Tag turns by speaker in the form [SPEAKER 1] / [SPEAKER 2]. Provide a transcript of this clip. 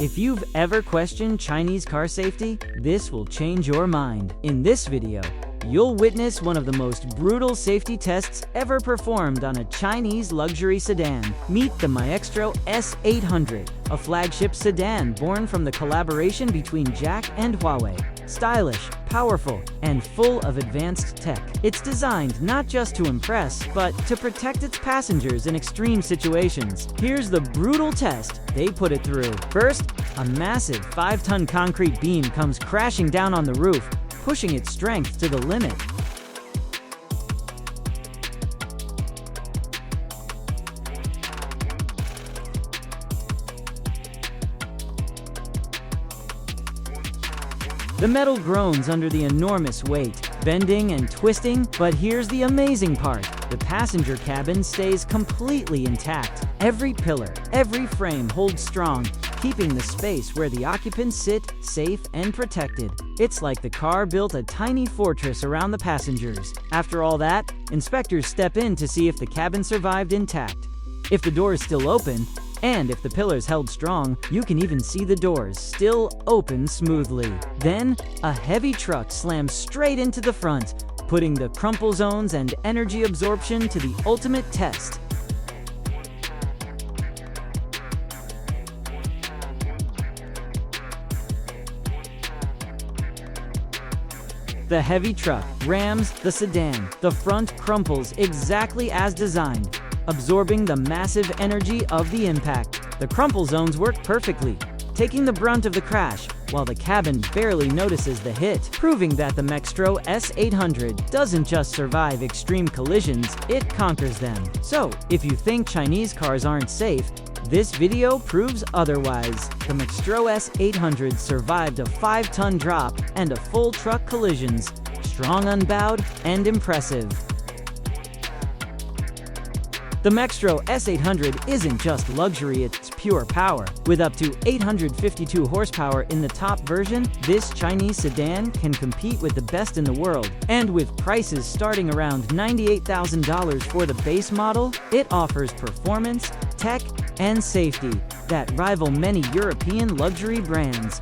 [SPEAKER 1] If you've ever questioned Chinese car safety, this will change your mind. In this video, you'll witness one of the most brutal safety tests ever performed on a Chinese luxury sedan. Meet the Maextro S800, a flagship sedan born from the collaboration between Jack and Huawei. Stylish, powerful, and full of advanced tech. It's designed not just to impress, but to protect its passengers in extreme situations. Here's the brutal test they put it through. First, a massive 5-ton concrete beam comes crashing down on the roof, pushing its strength to the limit. The metal groans under the enormous weight, bending and twisting, but here's the amazing part. The passenger cabin stays completely intact. Every pillar, every frame holds strong, keeping the space where the occupants sit safe and protected. It's like the car built a tiny fortress around the passengers. After all that, inspectors step in to see if the cabin survived intact. If the door is still open, and if the pillars held strong, you can even see the doors still open smoothly. Then, a heavy truck slams straight into the front, putting the crumple zones and energy absorption to the ultimate test. The heavy truck rams the sedan. The front crumples exactly as designed, absorbing the massive energy of the impact. The crumple zones work perfectly, taking the brunt of the crash, while the cabin barely notices the hit, proving that the Maextro S800 doesn't just survive extreme collisions, it conquers them. So, if you think Chinese cars aren't safe, this video proves otherwise. The Maextro S800 survived a 5-ton drop and a full truck collisions, strong unbowed and impressive. The Maextro S800 isn't just luxury, it's pure power. With up to 852 horsepower in the top version, this Chinese sedan can compete with the best in the world. And with prices starting around $98,000 for the base model, it offers performance, tech, and safety that rival many European luxury brands.